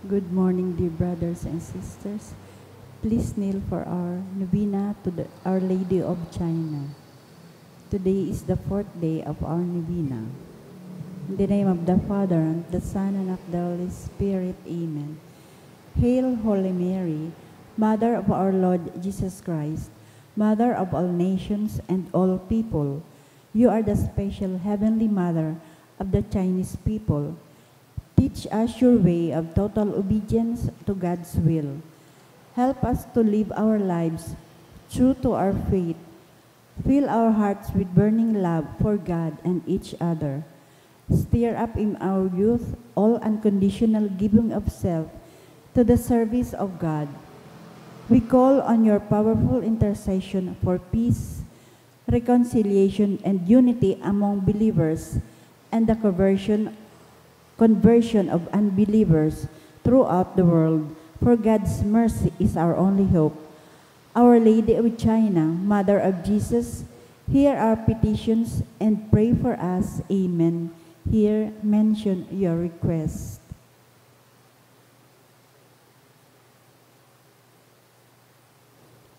Good morning, dear brothers and sisters. Please kneel for our novena to Our Lady of China. Today is the fourth day of our novena. In the name of the Father, and the Son, and of the Holy Spirit. Amen. Hail, Holy Mary, Mother of our Lord Jesus Christ, Mother of all nations and all people. You are the special Heavenly Mother of the Chinese people. Teach us your way of total obedience to God's will. Help us to live our lives true to our faith. Fill our hearts with burning love for God and each other. Stir up in our youth all unconditional giving of self to the service of God. We call on your powerful intercession for peace, reconciliation, and unity among believers and the conversion of unbelievers throughout the world, for God's mercy is our only hope. Our Lady of China, Mother of Jesus, hear our petitions and pray for us. Amen. Here mention your request.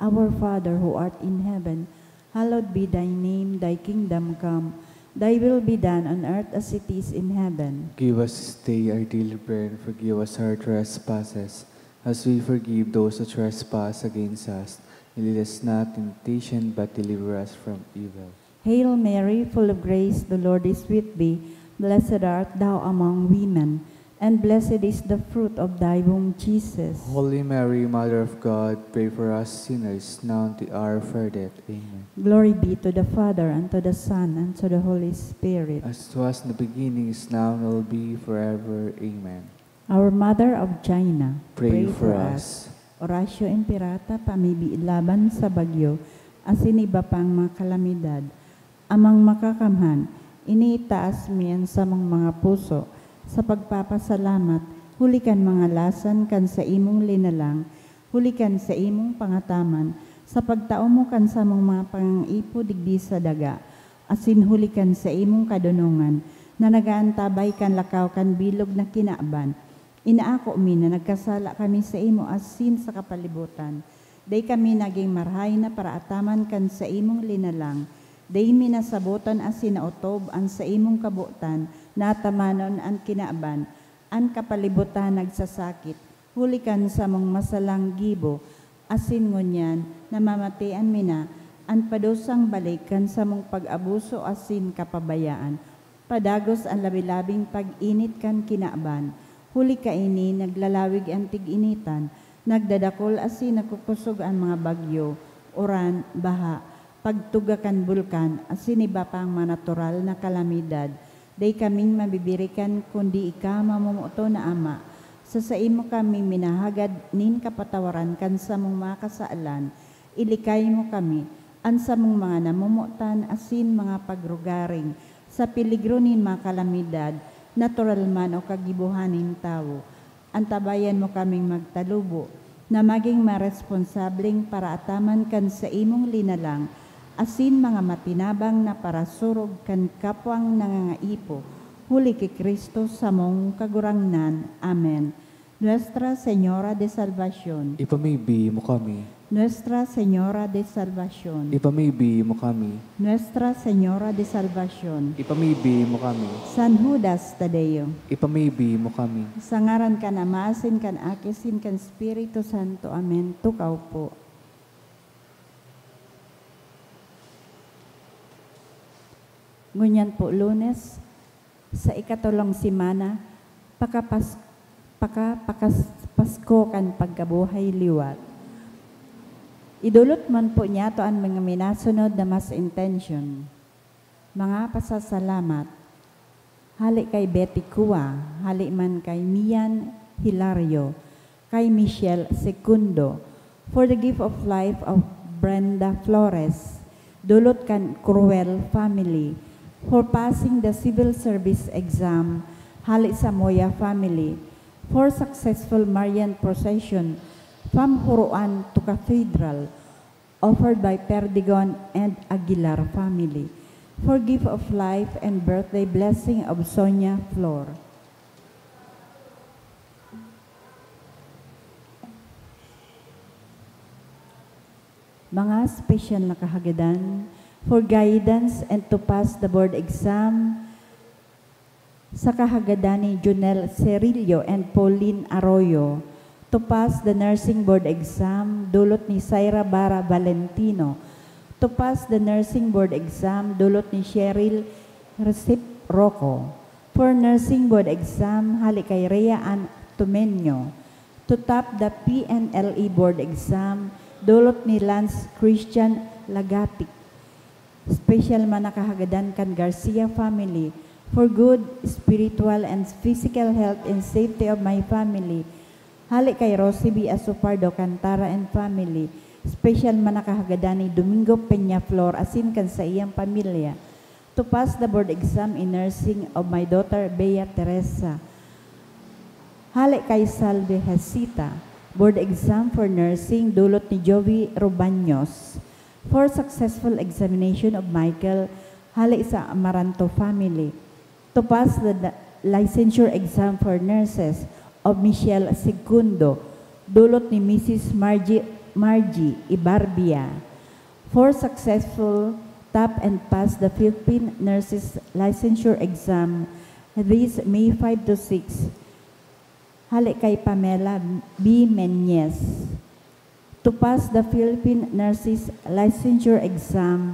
Our Father who art in heaven, hallowed be thy name, thy kingdom come. Thy will be done on earth as it is in heaven. Give us this day our daily bread, and forgive us our trespasses, as we forgive those who trespass against us. And lead us not into temptation, but deliver us from evil. Hail Mary, full of grace, the Lord is with thee. Blessed art thou among women, and blessed is the fruit of thy womb, Jesus. Holy Mary, Mother of God, pray for us sinners, now and at the hour of our death. Amen. Glory be to the Father, and to the Son, and to the Holy Spirit. As it was in the beginning, is now, and will be forever. Amen. Our Mother of China, Pray for us. Oratio Imperata, pamibilaban sa bagyo, asin iba pang mga kalamidad. Amang makakamhan, iniitaas miyan sa mga puso, sa pagpapasalamat, hulikan mga lasan kan sa imong linalang, hulikan sa imong pangataman, sa pagtao mo kan sa mga pangipo digdi sa daga, asin hulikan sa imong kadunungan, na nagaantabay kan lakaw kan bilog na kinaaban. Inaako mi na nagkasala kami sa imo asin sa kapalibutan. Day kami naging marhay na paraataman kan sa imong linalang. Day minasabutan asin na otob an sa imong kabutan, natamanon ang kinaaban, ang kapalibutan nagsasakit, hulikan sa mong masalang gibo, asin ngunyan, namamatian mina, ang padusang balikan sa mong pag-abuso asin kapabayaan, padagos ang labilabing pag-init kan kinaaban, huli ka ini, naglalawig ang tig-initan, nagdadakol asin nakukusog ang mga bagyo, uran, baha, pagtugakan bulkan, asin iba pang mga natural na kalamidad, day kaming mabibirikan kundi ika mamumuto na ama. Sa imo kami minahagad nin kapatawaran kan sa mong mga kasaalan. Ilikay mo kami an sa mong mga namumutan asin mga pagrugaring sa piligro nin mga kalamidad, natural man o kagibuhanin tao. Antabayan mo kaming magtalubo na maging maresponsabling para ataman kan sa imong linalang, asin mga matinabang na parasurog kan kapwang nangangaipo, huli kay Kristo sa mong kagurangnan. Amen. Nuestra Señora de Salvación. Ipamigbi mo kami. Nuestra Señora de Salvación. Ipamigbi mo kami. Nuestra Señora de Salvación. Ipamigbi mo kami. San Judas Tadeo. Ipamigbi mo kami. Sa ngaran kan Amasin, kan Akisin, kan Espiritu Santo. Amen. Tukaw po. Ngunyan po Lunes, sa ikatulong simana, Pasko kan pagkabuhay liwat. Idulot man po niya to ang mga minasunod na mas intention. Mga pasasalamat, hali kay Betty Kua, hali man kay Mian Hilario, kay Michelle Secundo, for the gift of life of Brenda Flores, dulot kan Cruel family, for passing the civil service exam, hali sa Moya family, for successful Marian procession from Huruan to Cathedral, offered by Perdigon and Aguilar family, for gift of life and birthday blessing of Sonia Flor. mga special na kahagadan for guidance and to pass the board exam sa kahagadan ni Junel Cerillo and Pauline Arroyo, to pass the nursing board exam dulot ni Syra Bara Valentino, to pass the nursing board exam dulot ni Cheryl Recep Rocco, for nursing board exam hali kay Rhea Ann Tumenyo, to top the PNLE board exam dulot ni Lance Christian Lagatic. Special man nakahagadan kan Garcia family for good spiritual and physical health and safety of my family. Hali kay Rosie B. Asupardo Cantara and family. Special man nakahagadan ni Domingo Peñaflor asin kan sa iyang pamilya. To pass the board exam in nursing of my daughter Bea Teresa. Hali kay Salve Hesita. Board exam for nursing dulot ni Joey Robaños. For successful examination of Michael, hali sa Amaranto family. To pass the licensure exam for nurses of Michelle Segundo, dulot ni Mrs. Margie Ibarbia. For successful top and pass the Philippine Nurses Licensure Exam this May 5 to 6. Hali kay Pamela B. Menyes. To pass the Philippine Nurses Licensure Exam,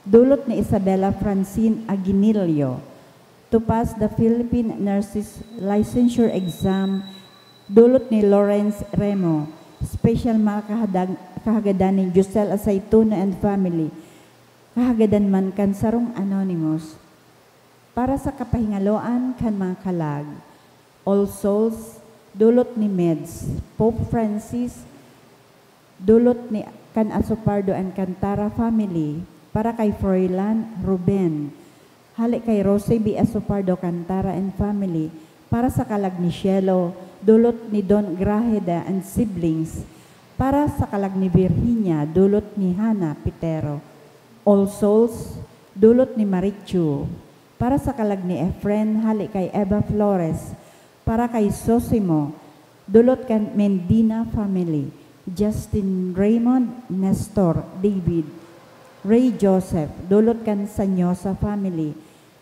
dulot ni Isabella Francine Aguinilio. To pass the Philippine Nurses Licensure Exam, dulot ni Lawrence Remo. Special mga kahagadan ni Giselle Aceituno and family. Kahagadan man kan sarong anonymous. Para sa kapahingaloan kan mga kalag. All Souls, dulot ni Meds. Pope Francis, dulot ni kan Asupardo and Cantara family. Para kay Froilan Ruben. Hali kay Rosie B. Asupardo Cantara and family. Para sa kalag ni Cielo, dulot ni Don Grajeda and siblings. Para sa kalag ni Virginia, dulot ni Hana Pitero. All Souls, dulot ni Marichu. Para sa kalag ni Efren, hali kay Eva Flores. Para kay Sosimo, dulot kan Mendina family. Justin Raymond, Nestor, David, Ray Joseph, dulot kan Sanyosa family.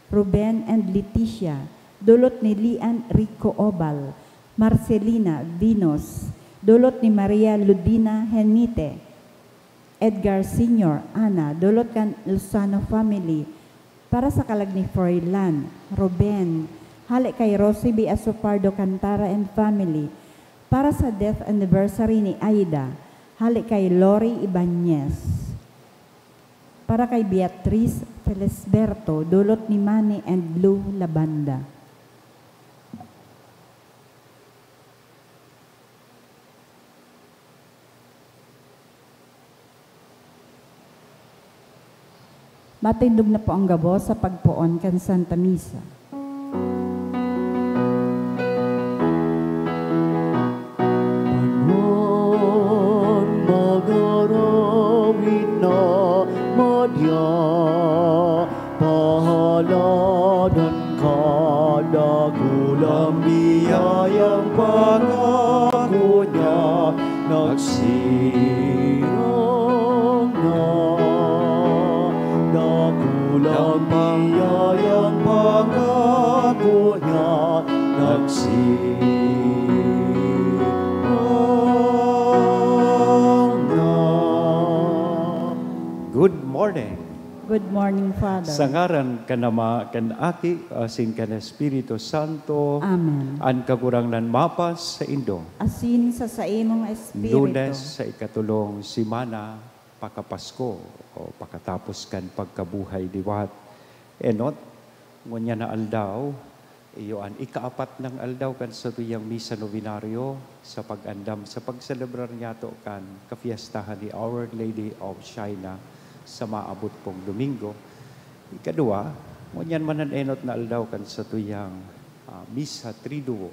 Ruben and Leticia, dulot ni Lian Rico Obal. Marcelina Dinos, dulot ni Maria Ludina Henite. Edgar Sr., Ana, dulot kan Luzano family. Para sa kalag ni Froilan, Ruben, hali kay Rosie B. Asupardo Cantara and family. Para sa death anniversary ni Aida, hali kay Lori Ibanez. Para kay Beatriz Felisberto, dulot ni Manny and Blue Labanda. Matindog na po ang gabo sa pagpuon kan Santa Misa. Pahaladan kadagulang biyayang pangako niya nagsirong na. Dagulang biyayang pangako niya nagsirong na. Good morning. Good morning, Father. Sa ngaran kanama kan Aki asin kan Espiritu Santo. Amen. An kagurangnan mapas sa Indo. Asin sa imong espiritu. Lunes sa ikatulong simana pakapasko o pakatapos kan pagkabuhay diwat. Enot ngunya na aldaw iyo an ikaapat ng aldaw kan sa tuyang misa novenaryo sa pag-andam sa pagselebrar niyato kan kafiestahan ni Our Lady of China sa maabot pong Domingo. Ikadua, ngunyan manan enot na aldaw kan sa tuyang misa triduo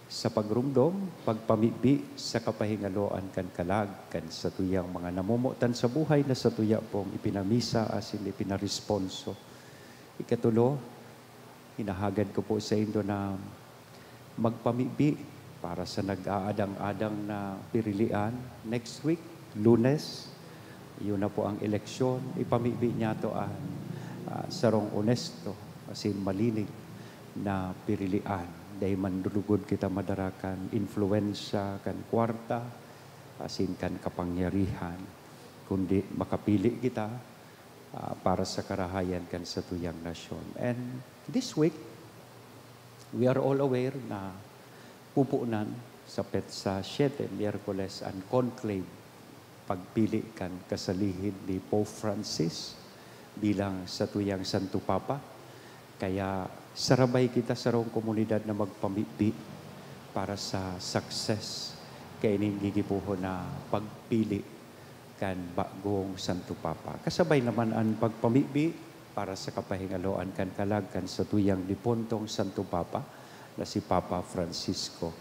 sa pagrumdom, pagpamibi sa kapahingaloan kan kalag kan sa tuyang mga namumutan sa buhay na sa tuya pong ipinamisa asin ipinaresponso. Ikatulo, hinahagad ko po sa Indo na magpamibi para sa nag-aadang-adang na pirilian next week, Lunes, Yun na po ang eleksyon. Ipamibi niya to sarong onesto, asin malinig na pirilian. Dahil mandulugod kita madarakan, influensya kan kwarta, asin kan kapangyarihan. Kundi makapili kita para sa karahayan kan sa tuyang nasyon. And this week, we are all aware na pupunan sa petsa 7, Miyerkules, ang conclave, pagpili kan kasalihid ni Pope Francis bilang sa tuyang Santo Papa. Kaya sarabay kita sa rong komunidad na magpamiti para sa success kay ining gigipuho na pagpili kan bagong Santo Papa. Kasabay naman ang pagpamiti para sa kapahingaloan kan kalag kan sa tuyang dipontong Santo Papa na si Papa Francisco.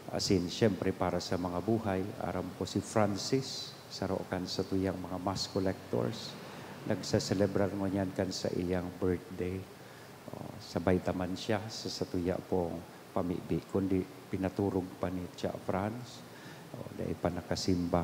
Asin, siyempre para sa mga buhay, aram po si Francis, sarokan sa tuyang mga mass collectors, nagsaselebrar mo niyan kan sa iyang birthday. Sabay taman siya sa tuya pong pamibi, kundi pinaturog pa ni Tia Franz, dahil pa nakasimba.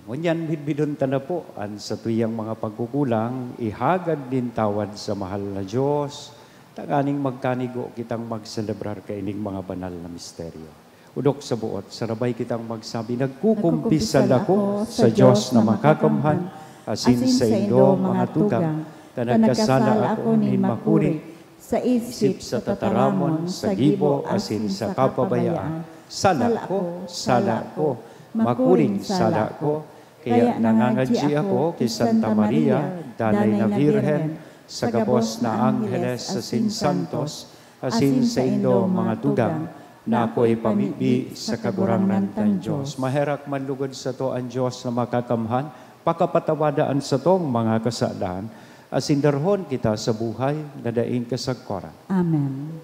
Ngunyan, bidbidon na po, ang sa tuyang mga pagkukulang, ihagad din tawad sa mahal na Diyos, tanganing magkanigo kitang magselebrar kaining mga banal na misteryo. Udok sa buot, sarabay kitang magsabi, nagkukumpisal ako sa Diyos na makakamhan, asin sa indo mga tugang, na nagkasala ako ni makuri, sa isip, sa tataramon, sa gibo, asin sa kapabayaan. Sala ko, makuring sala ko, kaya nangangadji ako kay Santa Maria, danay na Virhen, sa gabos na Angeles, asin Santos, asin sa indo mga tugang, na ako'y pamibi sa kagurangnan tan Diyos. Maherak manlugod sa to ang Diyos na makakamhan, pakapatawadaan sa tong mga kasalaan, asindarhon kita sa buhay na daing kasagkoran. Amen.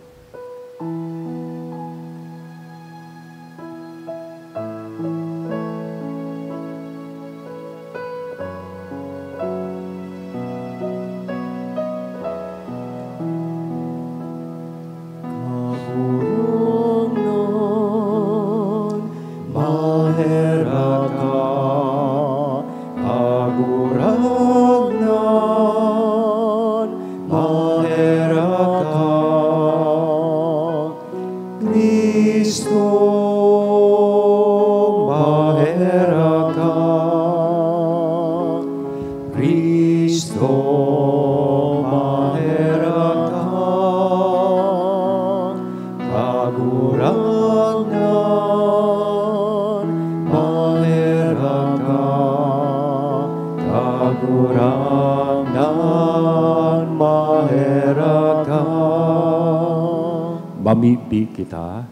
Mamibi kita,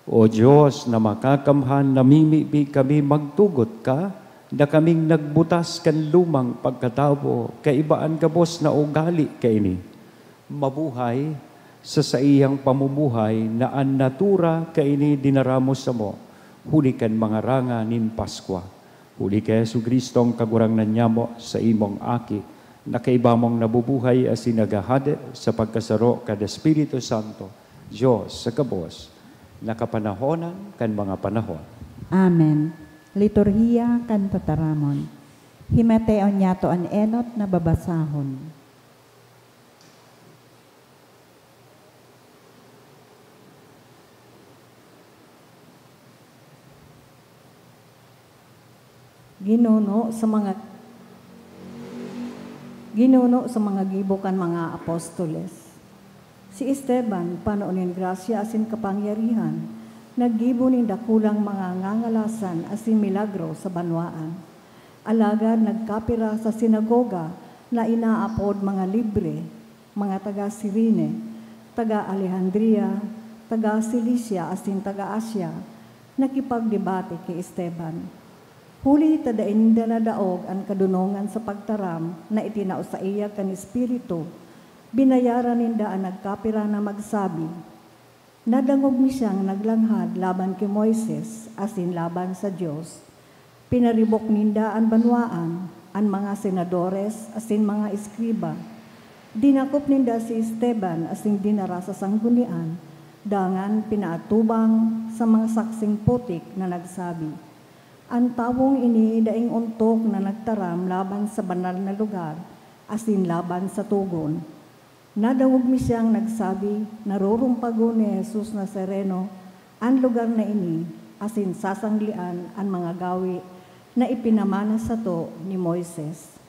O Diyos na makakamhan, namimibi kami magtugot ka, na kaming nagbutas kan lumang pagkatabo, kaibaan kabos na ugali kaini. Mabuhay sa iyang pamumuhay na ang natura kaini dinaramos sa mo, huli kan mga ranga nin Paskwa. Huli kay Yesu Kristong kagurangnan niya mo sa imong aki, na kaibamong nabubuhay as sinagahade sa pagkasaro kada Espiritu Santo, Diyos sa kabos, nakapanahonan kan mga panahon. Amen. Liturhiya kan tataramon. Himeteon niyato an enot na babasahon. Ginuno sa mga gibukan mga apostoles. Si Esteban, panoonin grasya asin kapangyarihan, naggibo ni dakulang mga ngangalasan asin milagro sa banwaan. Alagad nagkapira sa sinagoga na inaapod mga libre, mga taga Sirene, taga Alejandria, taga Cilicia asin taga Asya, nakipagdebate kay Esteban. Huli tadain na daog ang kadunongan sa pagtaram na itinao sa iya kan Espiritu, binayaran ninda ang nagkapira na magsabi, nadangog ni siyang naglanghad laban kay Moises, asin laban sa Diyos. Pinaribok ninda ang banwaan, ang mga senadores, asin mga eskriba. Dinakop ninda si Esteban, asin dinara sa sanggunian, dangan pinaatubang sa mga saksing putik na nagsabi, Ang tawong ini daing untok na nagtaram laban sa banal na lugar, asin laban sa tugon. Nadawog mi siyang nagsabi, narurumpago ni Jesus Nazareno, ang lugar na ini, asin sasanglian ang mga gawi na ipinamana sa to ni Moises.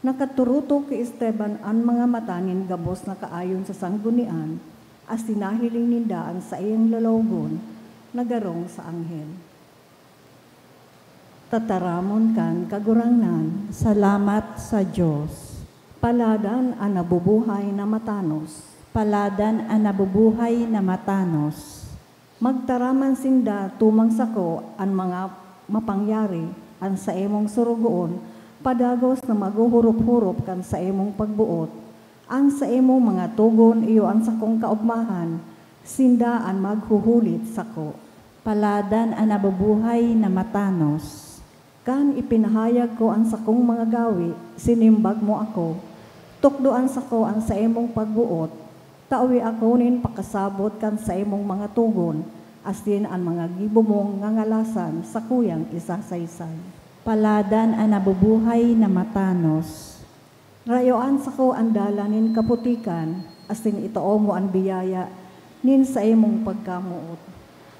Nakaturuto kay Esteban ang mga matanin gabos na kaayon sa sanggunian, as tinahiling nindaan sa iyang lalawgon, nagarong sa anghel. Tataramon kan kagurangnan, Salamat sa Diyos. paladan ang nabubuhay na matanos. Paladan ang nabubuhay na matanos. Magtaraman sinda tumang sako ang mga mapangyari, ang sa emong surugoon, padagos na maguhurup-hurup kan sa emong pagbuot, ang sa emong mga tugon iyo ang sakong kaugmahan, sinda ang maghuhulit sako. Paladan ang nabubuhay na matanos. Kan ipinahayag ko ang sakong mga gawi, sinimbag mo ako. Tukdoan sako ang sa emong pagbuot, tawi ako nin pakasabot kan sa emong mga tugon, asin ang mga gibo mong ngangalasan sa kuyang isasaysay. Paladan ang nabubuhay na matanos. Rayoan sako ang dalanin kaputikan, asin itoo mo ang biyaya, nin sa emong pagkamuot.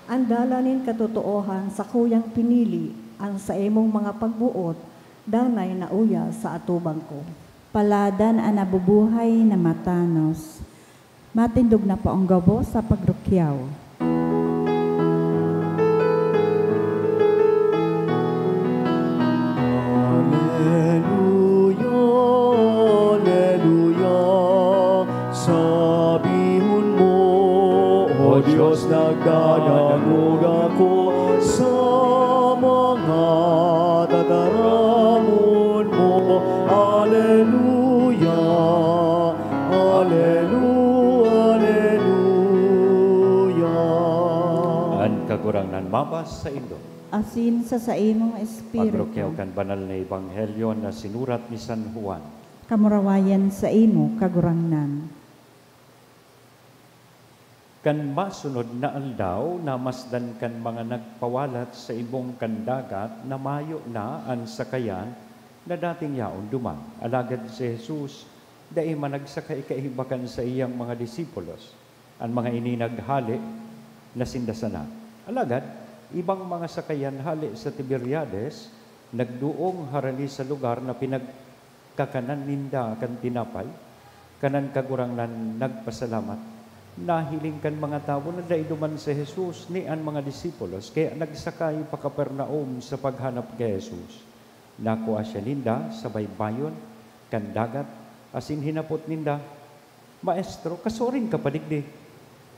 Ang dalanin katotoohan sa kuyang pinili, ang sa emong mga pagbuot, danay na uya sa atubang ko. Paladan ang nabubuhay na matanos. Matindog na po ang gabo sa pagrukyaw. Alleluia, Alleluia, sabihon mo, O Diyos, nagdadamog ako sa mga tataramon mo. Alleluia, Alleluia, Alleluia. Ang kagurangnan mabas sa Indo. Asin sa imong espiritu. Pagrokyaw kan banal na ebanghelyo na sinurat ni San Juan. Kamurawayan sa imo kagurangnan. Kan masunod na aldaw, namasdan kan mga nagpawalat sa ibong kandagat na mayo na ang sakayan na dating yaon duman. Alagad si Jesus, dai managsakay kaibakan sa iyang mga disipulos, ang mga ininaghali na sindasana. Alagad, ibang mga sakayan hali sa Tiberiades, nagduong harali sa lugar na pinagkakanan ninda kan tinapay, kanan kagurangnan nagpasalamat. Nahiling kan mga tao na daiduman sa Jesus ni ang mga disipulos, kaya nagsakay pa Kapernaum sa paghanap kay Jesus. Nakuha siya ninda sa baybayon, kan dagat, asin hinapot ninda, Maestro, kasurin ka padigdi.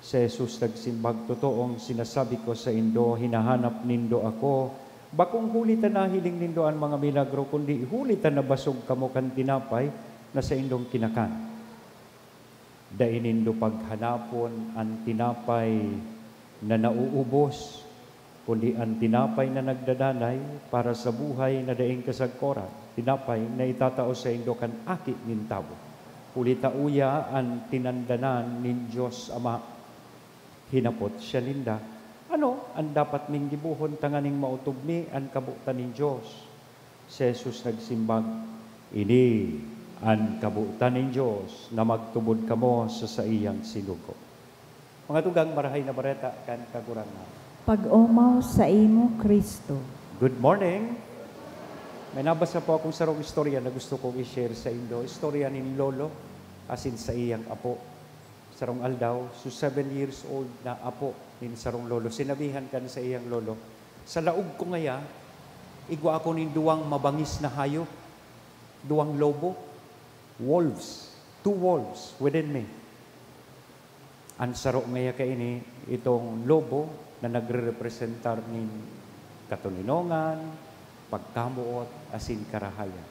Si Jesus nagsimbag, totoong sinasabi ko sa Indo, hinahanap nindo ako. Bakong hulitan na hiling nindo ang mga milagro, kundi hulitan na basog kamo kan tinapay na sa Indong kinakan. Dai nindo paghanapon ang tinapay na nauubos, kundi ang tinapay na nagdadanay para sa buhay na daing kasagkoran. Tinapay na itatao sa Indo kan aki nin tao. Hulita uya ang tinandanan nin Diyos Ama. Hinapot siya linda. Ano ang dapat ning gibuhon tanganing mautubni ang kabutan nin Diyos? Si Jesus nagsimbag, ini ang kabutan nin Diyos na magtubod kamo sa iyang sinugo. Mga tugang marahay na bareta kan kagurangan. Pag-umaw sa imo, Kristo. Good morning. May nabasa po akong sarong istorya na gusto kong i-share sa Indo. Istorya ni Lolo, asin sa iyang apo. Sarong aldaw, so 7 years old na apo ni sarong lolo. Sinabihan kan sa iyang lolo, sa laog ko ngaya, igwa ako ni duwang mabangis na hayop, duwang lobo, wolves, 2 wolves within me. Ang saro ngaya kaini, itong lobo na nagre-representar ni katuninongan, pagkamuot, asin karahayan.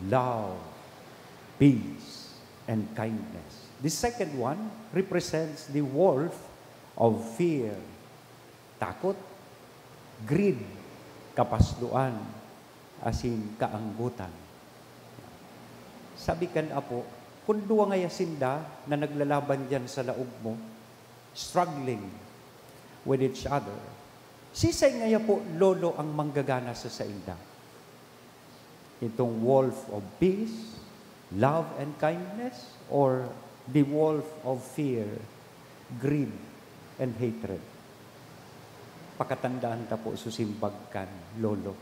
Love, peace, and kindness. The second one represents the wolf of fear, takot, greed, kapasduan, asin kaanggutan. Sabi kan apo, kung duwa ngaya sinda na naglalaban dyan sa laog mo, struggling with each other, Sisay ngaya po, lolo ang manggagana sa sainda. Itong wolf of peace, love and kindness, or the wolf of fear, greed, and hatred. Pakatandaan ta po susimbag kan, lolo.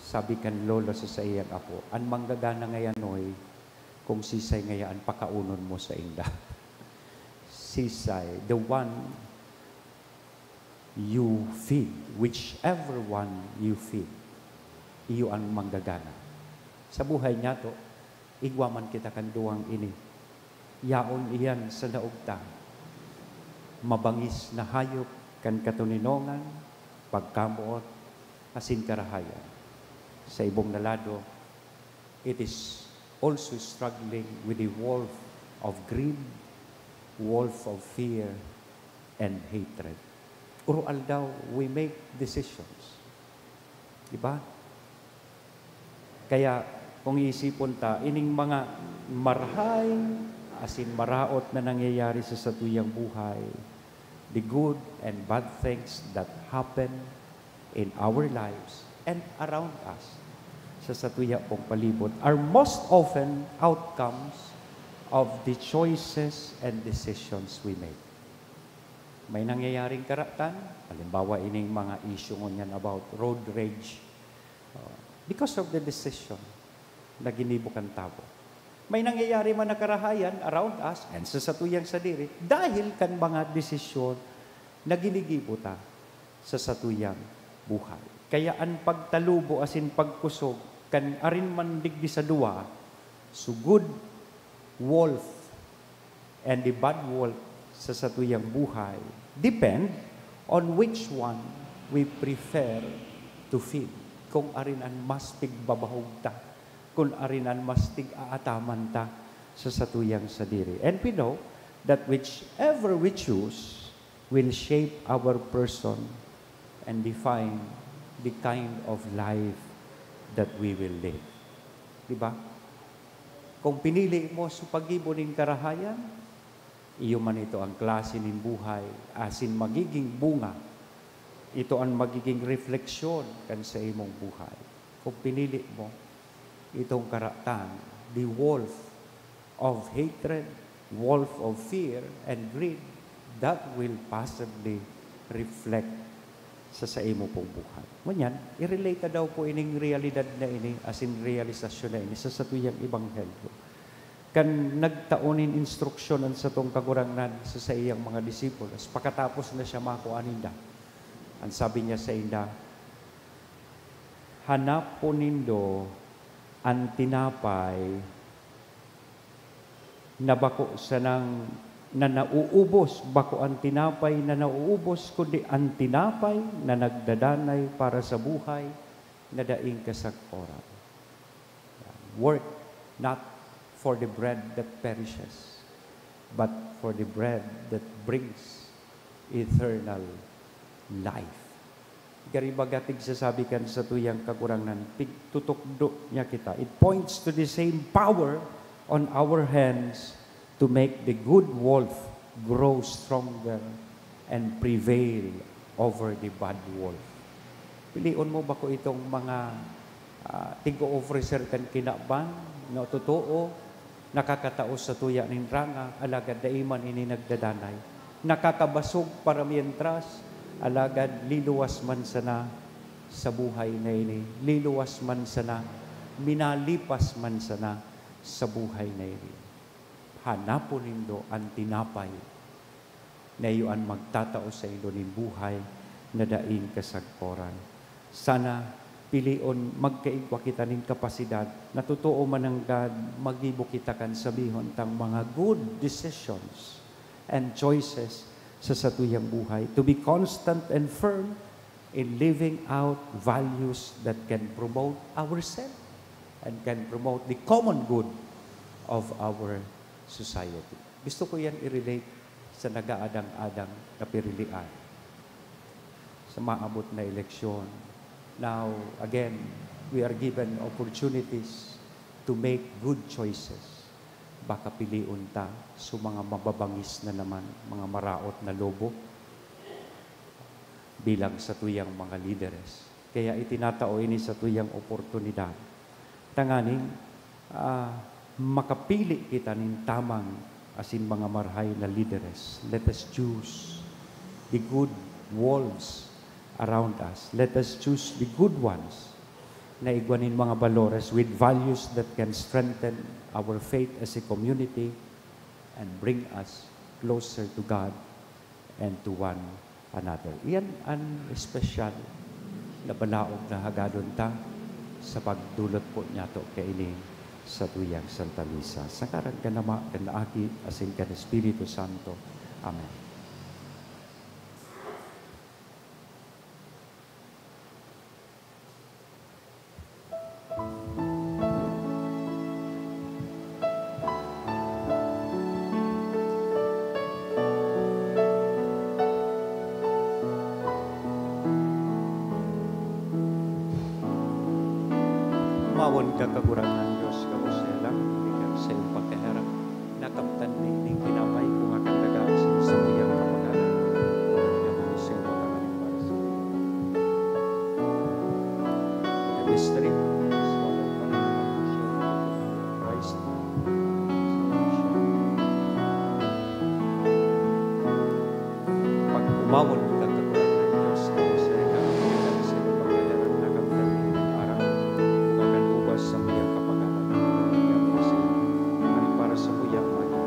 Sabi kan lolo sa iyang apo, an manggagana ngayanoy, kung sisay ngayaan pakaunon mo sa inda. Sisay, the one you feed, whichever one you feed, iyo ang manggagana. Sa buhay niya to, igwaman kita kanduang ini. Yaon iyan sa laugta. Mabangis na hayop kan katuninongan, pagkamuot, asin karahayan. Sa ibong nalado, it is also struggling with the wolf of greed, wolf of fear, and hatred. Urual daw, we make decisions. Diba? Kaya, kung iisipon ta, ining mga marhay, asin maraot na nangyayari sa satuyang buhay, the good and bad things that happen in our lives and around us sa satuya pong palibot are most often outcomes of the choices and decisions we make. May nangyayaring karatan, halimbawa ining mga issue ngunyan about road rage, because of the decision na ginibukan tao. May nangyayari man na karahayan around us and sa satuyang sadiri dahil kan mga desisyon na ginigibuta sa satuyang buhay. Kaya ang pagtalubo asin pagkusog kan arin man digdi sa duwa, so good wolf and the bad wolf sa satuyang buhay depend on which one we prefer to feed. Kung arin ang mas pigbabahog ta, kung arinan mas tig-aataman ta sa satuyang sadiri. And we know that whichever we choose will shape our person and define the kind of life that we will live. Diba? Kung pinili mo sa pag-ibon ng karahayan, iyo man ito ang klase ng buhay, asin magiging bunga, ito ang magiging refleksyon kan sa imong buhay. Kung pinili mo itong karatan, the wolf of hatred, wolf of fear and greed, that will possibly reflect sa imo pong buhay. Ngunyan, i-relate daw po ining realidad na ini, as in realisasyon na ini, sa satuyang ebanghelyo. Kan nagtaonin instruksyonan sa tong kagurangnan sa iyang mga disipulos, pagkatapos na siya makuaninda, ang sabi niya sa inda, hanap po nindo ang tinapay na bako sa nang na nauubos, bako ang tinapay na nauubos, kundi ang tinapay na nagdadanay para sa buhay na daing kasagporan. Work not for the bread that perishes, but for the bread that brings eternal life. Garibagatig sasabi kan sa tuyang kakurangan, tutukdo niya kita. It points to the same power on our hands to make the good wolf grow stronger and prevail over the bad wolf. Pilion mo ba ko itong mga tigo-officer kan kinaban, na totoo, nakakataos sa tuya ng ranga, alagad daiman ini nagdadanay. Nakakabasog para mientras, alagad liluwas man sana sa buhay na ini. Liluwas man sana, minalipas man sana sa buhay na ini. Hanapon nindo ang tinapay na iyon magtatao sa ilo ng buhay na daing kasagporan. Sana pilion magkaigwa kita ng kapasidad na totoo man ang God, magibo kita kan sabihon tang mga good decisions and choices sa satuyang buhay. To be constant and firm in living out values that can promote ourselves and can promote the common good of our society. Gusto ko yan i-relate sa nag-aadang-adang na pirilian sa maabot na eleksyon. Now, again, we are given opportunities to make good choices. Baka piliun ta sa mga mababangis na naman, mga maraot na lobo. bilang sa tuyang mga lideres. Kaya itinatao ini sa tuyang oportunidad. Tanganing makapili kita nin tamang asin mga marhay na lideres. Let us choose the good wolves around us. Let us choose the good ones na igwanin mga valores with values that can strengthen our faith as a community and bring us closer to God and to one another. Iyan ang espesyal na balaog na hagadon ta sa pagdulot po niya to kaini sa tuyang Santa Misa. Sa karag ka nama, kanaaki, asin ka ng Espiritu Santo. Amen. Mawon ka kagurangan Diyos, kabusela, ikaw sa iyong pagkaharap, nakamtan ni kinamay kung akan dagaan sa muyang kapagalan. Yung mga siya mo tanganin para sa iyo. The mystery is one of Christ. Pag umawon ka kagurangan Diyos, kabusela, ikaw sa iyong pagkaharap, nakamtan ni sa muyang kapagalan. Ay para sa muyang mga.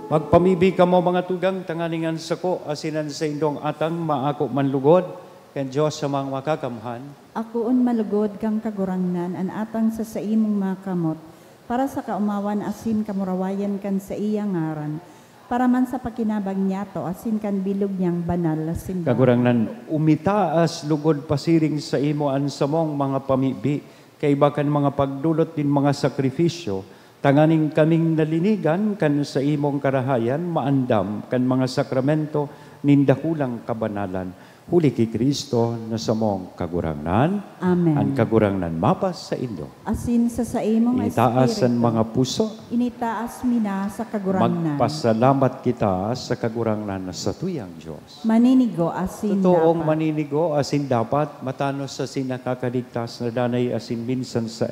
Magpamibi ka mo mga tugang, tanganingan sa ko, asinan sa indong atang maako manlugod, kan Diyos sa mga makakamhan. Akoon malugod kang kagurangnan, an atang sa imong makamot, para sa kaumawan asin kamurawayan kan sa iyang ngaran, para man sa pakinabang niyato asin kan bilog niyang banal asin. Kagurangnan, umitaas lugod pasiring sa imo an samong mga pamibi, kay bakan mga pagdulot din mga sakripisyo, tanganing kaming nalinigan kan sa imong karahayan, maandam kan mga sakramento, nindakulang kabanalan. Huli kay Kristo na samong kagurangnan. Amen. Ang kagurangnan mapas sa indo. Asin sa imong Initaas ang espiritu, mga puso. initaas mina sa kagurangnan. Magpasalamat kita sa kagurangnan na sa tuyang Diyos. Maninigo asin Totoong dapat. maninigo asin dapat matanos sa sinakakaligtas na danay asin minsan sa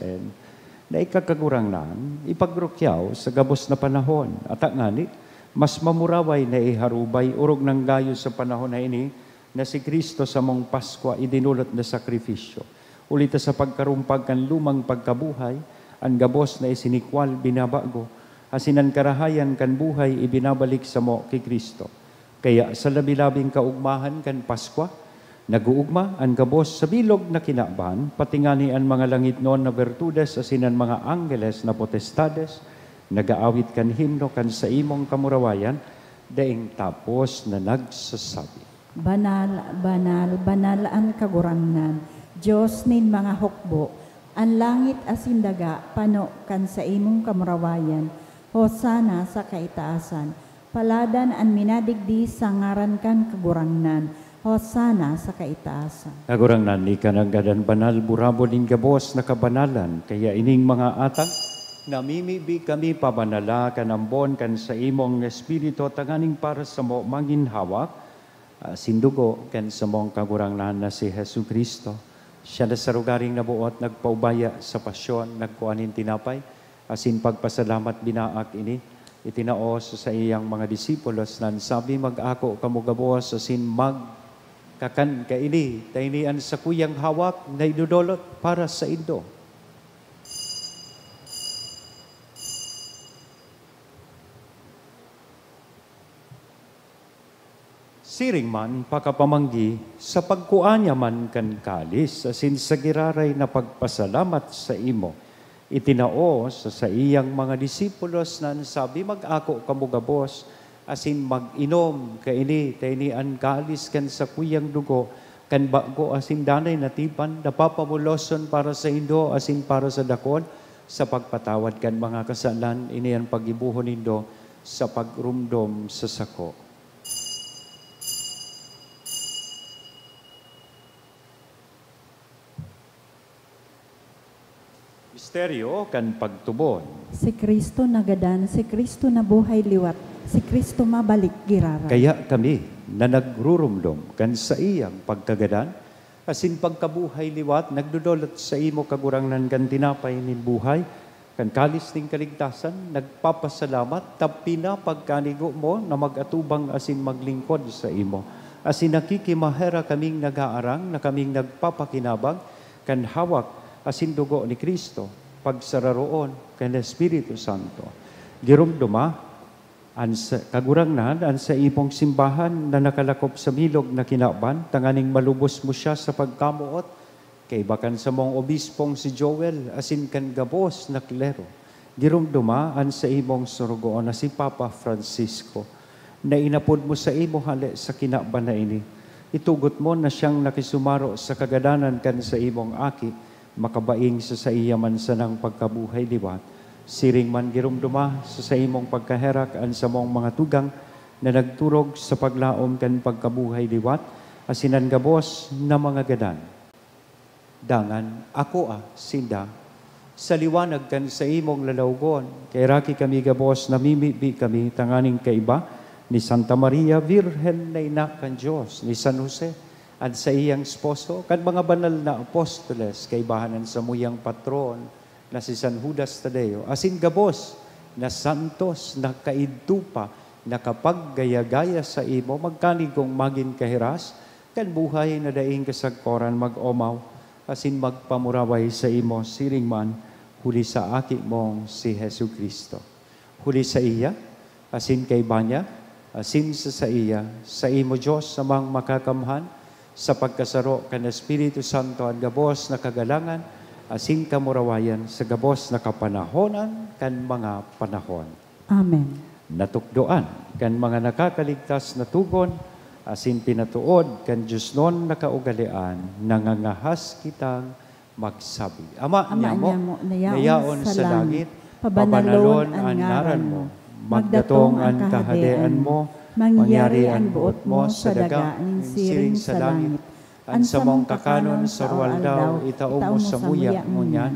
na ikakagurangnan, ipagrukyaw sa gabos na panahon. At ngani, mas mamuraway na iharubay urog ng gayo sa panahon na ini, na si Kristo sa mong Paskwa idinulot na sakripisyo. Ulita sa pagkarumpag kan lumang pagkabuhay, ang gabos na isinikwal binabago, asinan karahayan kan buhay ibinabalik sa mo kay Kristo. Kaya sa labi-labing kaugmahan kan Paskwa, naguugma ang gabos sa bilog na kinaban, patingani ang mga langit noon na bertudes, asinan mga anggeles na potestades, nagaawit kan himno kan sa imong kamurawayan, daing tapos na nagsasabi. Banal, banal, banal ang kagurangnan. Diyos nin mga hukbo, ang langit asin daga, pano kan sa imong kamurawayan, hosana sa kaitaasan. Paladan ang minadigdi sa ngaran kan kagurangnan, hosana sa kaitaasan. Kagurangnan, ikanagadan banal, burabo ning gabos na kabanalan, kaya ining mga atang, namimibi kami pabanala kanambon kan sa imong espiritu, tanganing para sa mo manginhawak, sindugo ken sa mong kagurangnan na si Hesu Kristo. Siya na sa rugaring nabuot, nagpaubaya sa pasyon, nagkuanin tinapay, asin pagpasalamat binaak ini, itinaos sa iyang mga disipulos, nan sabi mag-ako kamugabos, asin magkakan ka ini, tainian sa kuyang hawak, na idudolot para sa indo. Siring man, pakapamanggi, sa pagkuanya man kan kalis, asin sa giraray na pagpasalamat sa imo, itinao sa iyang mga disipulos na sabi, mag-ako kamugabos, asin mag-inom, kaini, tainian kalis kan sa kuyang dugo, kan bago asin danay natipan, napapamuloson para sa indo, asin para sa dakon, sa pagpatawad kan mga kasalan, ini ang pag-ibuhon nindo sa pagrumdom sa sako. misteryo kan pagtubon. Si Kristo nagadan, si Kristo na buhay liwat, si Kristo mabalik girara. Kaya kami na nagrurumdom kan sa iyang pagkagadan, asin pagkabuhay liwat, nagdudulot sa imo kagurangnan kan tinapay nin buhay, kan kalis ning kaligtasan, nagpapasalamat, tapina pagkanigo mo na magatubang asin maglingkod sa imo. Asin nakikimahera kaming nag-aarang, na kaming nagpapakinabang, kan hawak asin dugo ni Kristo, pagsararoon kan Espiritu Santo. Girumduma, kagurangnan, an sa imong simbahan na nakalakop sa milog na kinaban, tanganing malubos mo siya sa pagkamuot, kay bakan sa mong obispong si Joel, asin kan gabos na klero. Girumduma, an sa imong surugoon na si Papa Francisco, na inapod mo sa imo hali sa kinaban na ini. Itugot mo na siyang nakisumaro sa kagadanan kan sa imong aki, makabaing sa iya man sa nang pagkabuhay liwat. Siring man girumduma sa imong pagkaherak an sa mong mga tugang na nagturog sa paglaom kan pagkabuhay liwat, asinan gabos na mga gadan. Dangan ako sinda sa liwanag kan sa imong lalawgon, kay raki kami gabos namimibi kami tanganing kaiba ni Santa Maria Virgen na Ina kan Diyos, ni San Jose at sa iyang esposo, kan mga banal na apostoles, kay bahanan sa muyang patron na si San Judas Tadeo, asin gabos na santos na kaidtupa na kapag gaya-gaya sa imo, magkanigong magin kahiras, kan buhay na daing kasagkoran mag-omaw, asin magpamuraway sa imo, siring man, huli sa aki mong si Jesu Kristo. Huli sa iya, asin kay banya, asin sa iya, sa imo Diyos samang makakamhan, sa pagkasaro kan Espiritu Santo ang gabos na kagalangan, asin kamurawayan sa gabos na kapanahonan kan mga panahon. Amen. Natukdoan kan mga nakakaligtas na tugon, asin pinatuod kan Diyos non nakaugalian, nangangahas kitang magsabi. Ama niya mo, nayaon sa langit, pabanalon ang ngaran mo, magdatong ang kahadean mo, mangyari ang buot mo sa daga ning siring sa langit. Ang samong kakanon sa ruwal daw, itao mo sa muya mo niyan,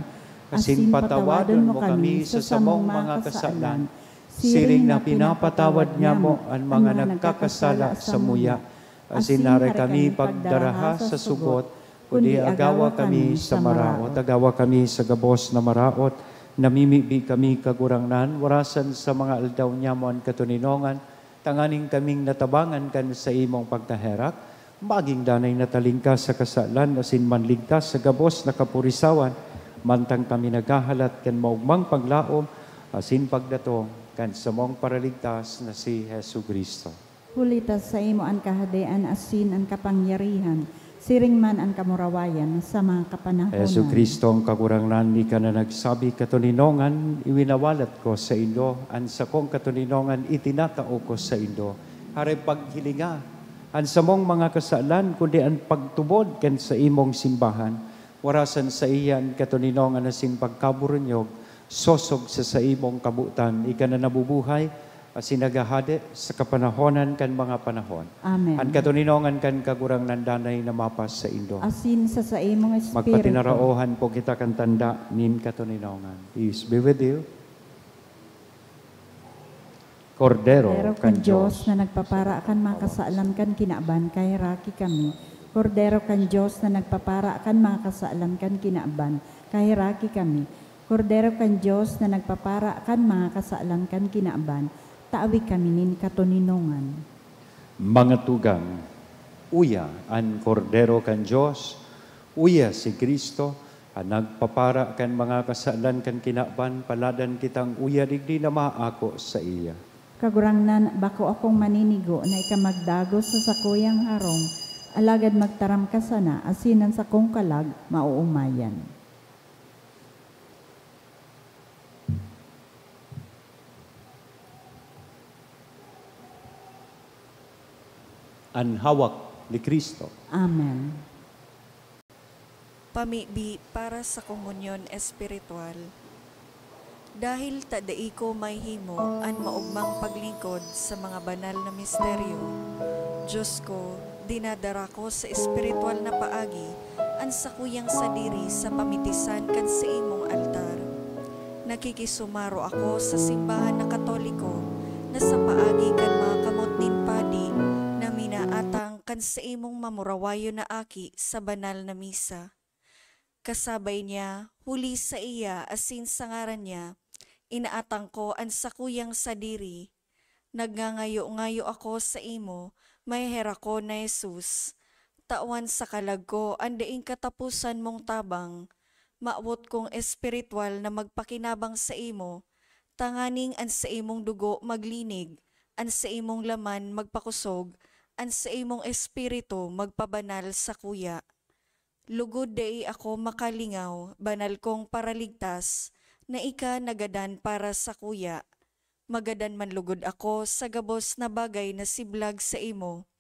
asin patawadon mo kami sa samong mga kasalan, siring na pinapatawad niya mo ang mga nagkakasala sa muya, asin nare kami pagdaraha sa sugot, kundi agawa kami sa maraot, agawa kami sa gabos na maraot, namimibi kami kagurangnan, warasan sa mga aldaw niya mo ang katuninongan, tanganing kaming natabangan kan sa imong pagkaherak, maging danay natalingkas sa kasalan, asin manligtas sa gabos na kapurisawan, mantang kami naghahalat kan maugmang paglaom, asin pagdatong kan sa mong paraligtas na si Jesu Kristo. Hulitas sa imo ang kahadean, asin ang kapangyarihan, siring man ang kamurawayan sa mga kapanahonan. Jesu Kristo ang kagurangnan, ni ka na nagsabi katuninongan, iwinawalat ko sa Indo, an sa kong katuninongan, itinatao ko sa Indo. Hare paghilinga, an sa mong mga kasalan, kundi ang pagtubod ken sa imong simbahan, warasan sa iyan katuninongan na sin pagkaburunyog, sosog sa imong kabutan, ika na nabubuhay, asin nagahade sa kapanahonan kan mga panahon. Amen. Ang katuninongan kan kagurang nandanay na mapas sa Indo. Asin sa imong espiritu. Magpatinaraohan po kita kan tanda nin katuninongan. Peace be with you. Kordero kan Diyos na nagpapara kan mga kasaalan kan kinaban, kay raki kami. Kordero kan Diyos na nagpapara kan mga kasaalan kan kinaban, kay raki kami. Kordero kan Diyos na nagpapara kan mga kasaalan kan kinaban, taawi kami nin katuninongan. Mga tugang, uya ang kordero kan Diyos, uya si Kristo, ang nagpapara kan mga kasaalan kan kinaban, paladan kitang uya digdi na maako sa iya. Kagurangnan, bako akong maninigo na ikamagdago sa sakuyang harong, alagad magtaram ka sana, asinan sa kong kalag, mauumayan. Ang hawak ni Kristo. Amen. Pamibi para sa komunyon espiritual. Dahil tadai ko may himo an maugmang paglingkod sa mga banal na misteryo, Diyos ko, dinadara ko sa espiritual na paagi, an sakuyang sadiri sa pamitisan kan sa imong altar. Nakikisumaro ako sa simbahan na Katoliko na sa paagi kan mga kamot nin padi na minaatang kan sa imong mamurawayo na aki sa banal na misa. Kasabay niya, huli sa iya asin sa ngaran niya, inaatang ko an sakuyang sadiri. Nagngangayo-ngayo ako sa imo, may hera ko na Jesus. Tawan sa kalag ko, andaing katapusan mong tabang. Maawot kong espiritual na magpakinabang sa imo, tanganing an sa imong dugo maglinig, an sa imong laman magpakusog, an sa imong espiritu magpabanal sa kuya. Lugod dai ako makalingaw, banal kong paraligtas, na ika nagadan para sa kuya. Magadan man lugod ako sa gabos na bagay na siblag sa imo.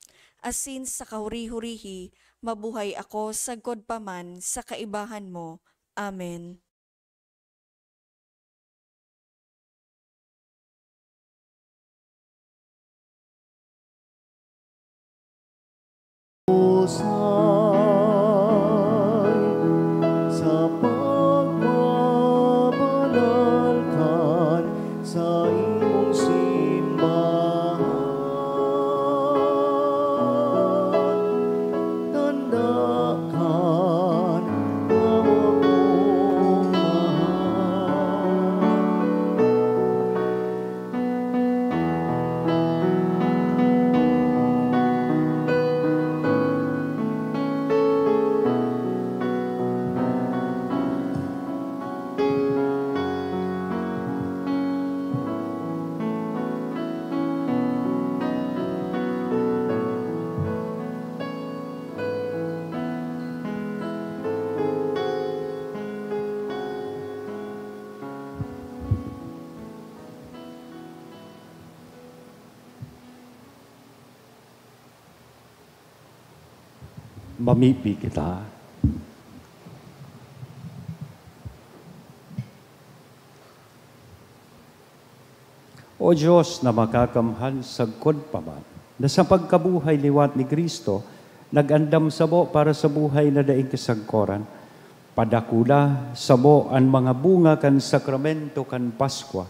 Asin sa kahuri-hurihi, mabuhay ako sa godpaman sa kaibahan mo. Amen. Sa pagbabanalkan sa imong simbahan, tandakan ang akong mahal. Mamipi kita. O Diyos na makakamhan sa kodpaman, na sa pagkabuhay liwat ni Kristo, nagandam sabo para sa buhay na daing kasagkoran, padakula sabo ang mga bunga kan sakramento kan Paskwa,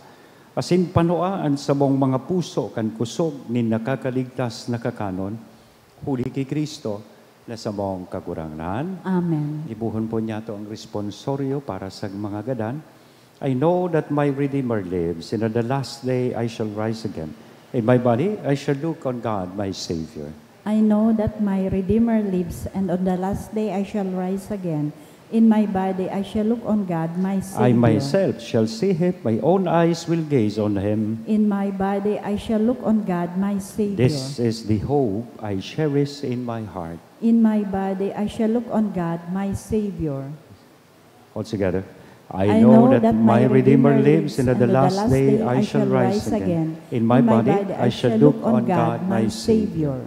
asin panuaan sa mong mga puso kan kusog ni nakakaligtas na kakanon, huli kay Kristo, na sa mong kakurangan. Amen. Ibuhon po niya ito ang responsoryo para sa mga gadan. I know that my Redeemer lives, and on the last day I shall rise again. In my body I shall look on God, my Savior. I know that my Redeemer lives, and on the last day I shall rise again. In my body I shall look on God, my Savior. I myself shall see Him, my own eyes will gaze on Him. In my body I shall look on God, my Savior. This is the hope I cherish in my heart. In my body I shall look on God, my Savior. All together. I know that my Redeemer lives, and at the last day I shall rise again. In my body I shall look on God, my Savior.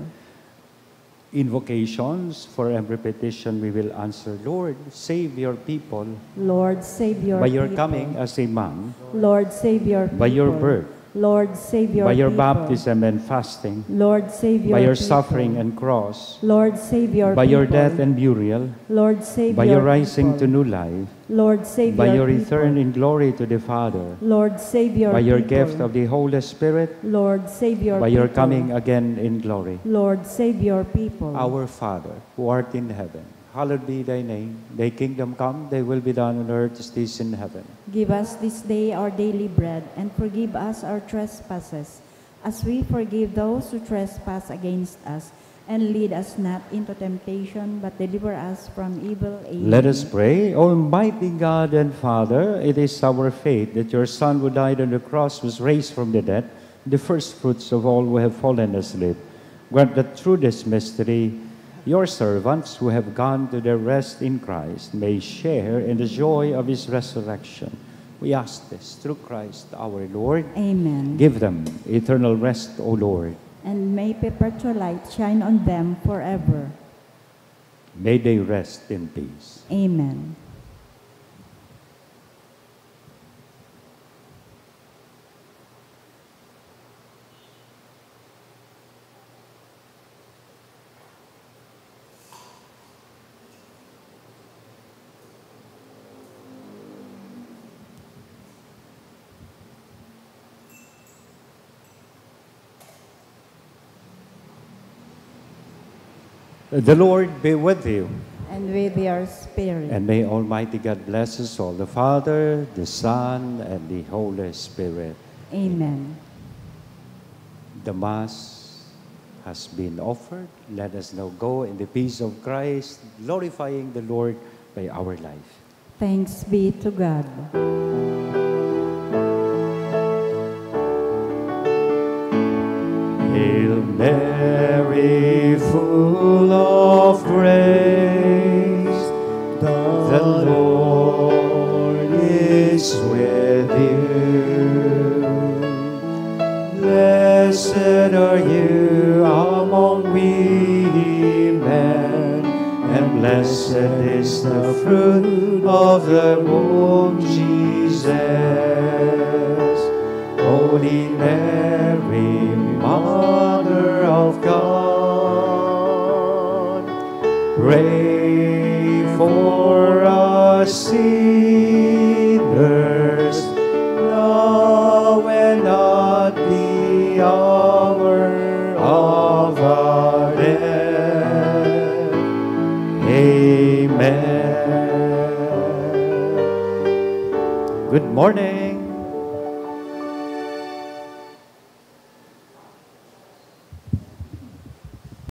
Invocations for every petition we will answer. Lord, save your people. Lord, save your By your people. coming as a man, Lord, save your people. by your birth, Lord, save your by your people. baptism and fasting, Lord, save your by your people. suffering and cross, Lord, save your by your people. death and burial, Lord, save by your your rising to people. new life, Lord, save by your people. return in glory to the Father, Lord, save your by your people. gift of the Holy Spirit, Lord, save your by your people. coming again in glory. Lord, save your people. Our Father, who art in heaven, hallowed be thy name. Thy kingdom come, thy will be done on earth as it is in heaven. Give us this day our daily bread, and forgive us our trespasses, as we forgive those who trespass against us. And lead us not into temptation, but deliver us from evil. Amen. Let us pray. Almighty God and Father, it is our faith that your Son who died on the cross was raised from the dead, the first fruits of all who have fallen asleep. Grant that through this mystery, your servants who have gone to their rest in Christ may share in the joy of his resurrection. We ask this through Christ our Lord. Amen. Give them eternal rest, O Lord. And may perpetual light shine on them forever. May they rest in peace. Amen. The Lord be with you. And with your spirit. And may Almighty God bless us all, the Father, the Son, and the Holy Spirit. Amen. The Mass has been offered. Let us now go in the peace of Christ, glorifying the Lord by our life. Thanks be to God. Hail Mary, full of grace, the Lord is with you. Blessed are you among women, and blessed is the fruit of the womb, Jesus. Holy Mary, Mother of God, pray for us sinners, now and at the hour of our death. Amen. Good morning.